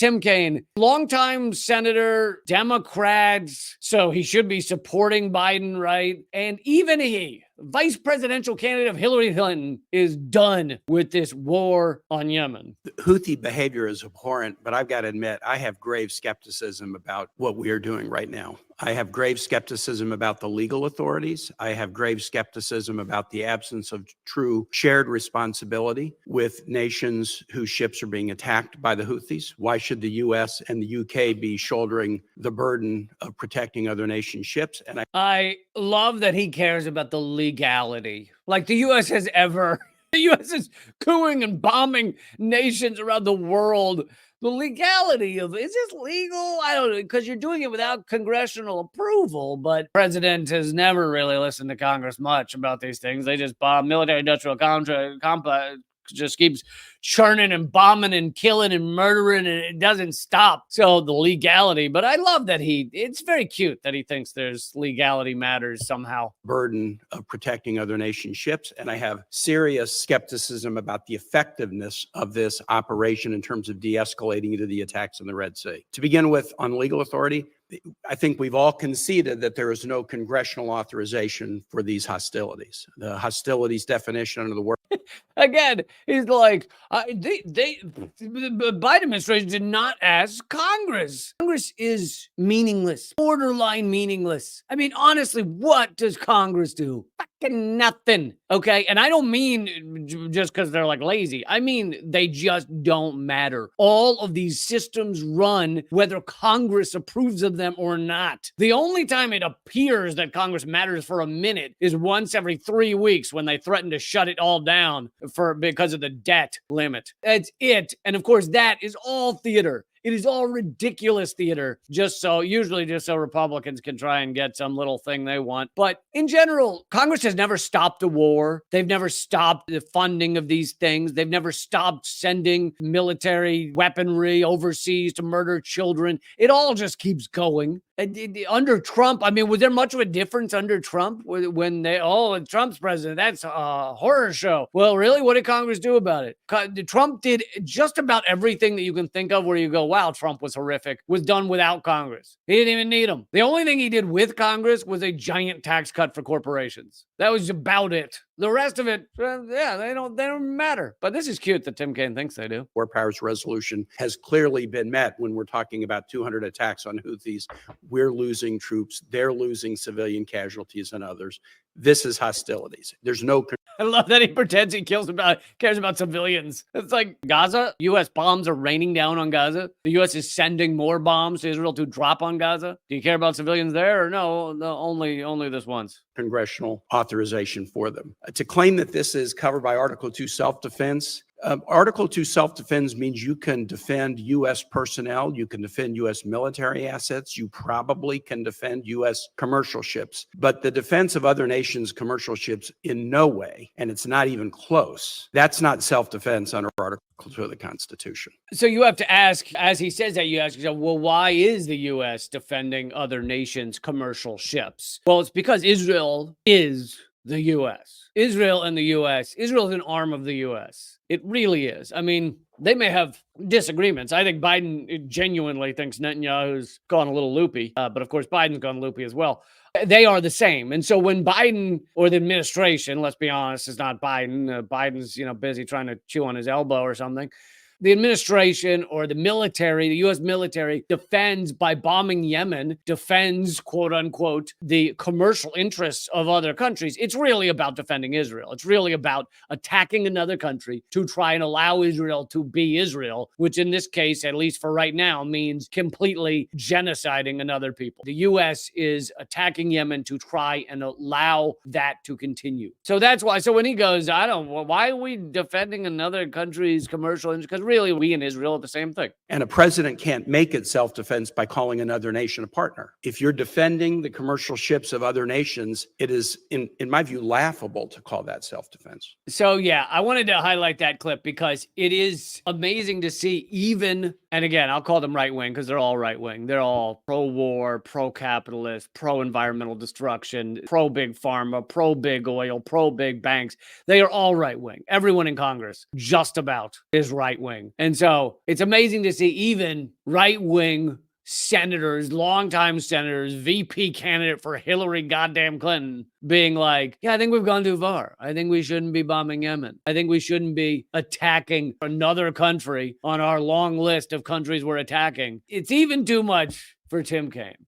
Tim Kaine, longtime senator, Democrats, so he should be supporting Biden, right? And even he, vice presidential candidate of Hillary Clinton, is done with this war on Yemen. Houthi behavior is abhorrent, but I've got to admit, I have grave skepticism about what we are doing right now. I have grave skepticism about the legal authorities. I have grave skepticism about the absence of true shared responsibility with nations whose ships are being attacked by the Houthis. Why should the U.S. and the U.K. be shouldering the burden of protecting other nations' ships? And I love that he cares about the legality. Like the U.S. has ever... The U.S. is cooing and bombing nations around the world. The legality of, is this legal? I don't know, because you're doing it without congressional approval, but the president has never really listened to Congress much about these things. They just bomb military-industrial complex, just keeps churning and bombing and killing and murdering, and it doesn't stop. So the legality, but I love that it's very cute that he thinks there's legality matters somehow. Burden of protecting other nations' ships. And I have serious skepticism about the effectiveness of this operation in terms of de-escalating into the attacks in the Red Sea. To begin with, on legal authority, I think we've all conceded that there is no congressional authorization for these hostilities. The hostilities definition under the word. Again, he's like, the Biden administration did not ask Congress. Congress is meaningless, borderline meaningless. I mean, honestly, what does Congress do? Fucking nothing. Okay. And I don't mean just because they're like lazy. I mean, they just don't matter. All of these systems run whether Congress approves of them or not. The only time it appears that Congress matters for a minute is once every 3 weeks when they threaten to shut it all down because of the debt limit. That's it. And of course, that is all theater. It is all ridiculous theater, usually just so Republicans can try and get some little thing they want. But in general, Congress has never stopped a war. They've never stopped the funding of these things. They've never stopped sending military weaponry overseas to murder children. It all just keeps going. Under Trump, I mean, was there much of a difference under Trump when Trump's president? That's a horror show. Well, really, what did Congress do about it? Trump did just about everything that you can think of where you go, wow, Trump was horrific, was done without Congress. He didn't even need them. The only thing he did with Congress was a giant tax cut for corporations. That was about it. The rest of it, they don't matter. But this is cute that Tim Kaine thinks they do. War powers resolution has clearly been met when we're talking about 200 attacks on Houthis. We're losing troops. They're losing civilian casualties and others. This is hostilities. There's no... I love that he pretends he cares about civilians. It's like Gaza. U.S. bombs are raining down on Gaza. The U.S. is sending more bombs to Israel to drop on Gaza. Do you care about civilians there or no only this once? Congressional authorization for them. To claim that this is covered by Article 2 self-defense, Article 2 self-defense means you can defend U.S. personnel, you can defend U.S. military assets, you probably can defend U.S. commercial ships. But the defense of other nations' commercial ships in no way, and it's not even close, that's not self-defense under Article 2 of the Constitution. So you have to ask, as he says that, you ask yourself, well, why is the U.S. defending other nations' commercial ships? Well, it's because Israel is the U.S. Israel and the U.S. Israel is an arm of the U.S. It really is. I mean, they may have disagreements. I think Biden genuinely thinks Netanyahu's gone a little loopy, but of course, Biden's gone loopy as well. They are the same. And so when Biden or the administration, let's be honest, it's not Biden. Biden's, busy trying to chew on his elbow or something. The administration or the military, the U.S. military, defends by bombing Yemen, defends, quote unquote, the commercial interests of other countries. It's really about defending Israel. It's really about attacking another country to try and allow Israel to be Israel, which in this case, at least for right now, means completely genociding another people. The U.S. is attacking Yemen to try and allow that to continue. So that's why. So when he goes, why are we defending another country's commercial interest? Because really, we and Israel are the same thing. And a president can't make it self-defense by calling another nation a partner. If you're defending the commercial ships of other nations, it is, in my view, laughable to call that self-defense. So, yeah, I wanted to highlight that clip because it is amazing to see even, and again, I'll call them right-wing because they're all right-wing. They're all pro-war, pro-capitalist, pro-environmental destruction, pro-big pharma, pro-big oil, pro-big banks. They are all right-wing. Everyone in Congress, just about, is right-wing. thing. And so it's amazing to see even right-wing senators, longtime senators, VP candidate for Hillary goddamn Clinton being like, yeah, I think we've gone too far. I think we shouldn't be bombing Yemen. I think we shouldn't be attacking another country on our long list of countries we're attacking. It's even too much for Tim Kaine.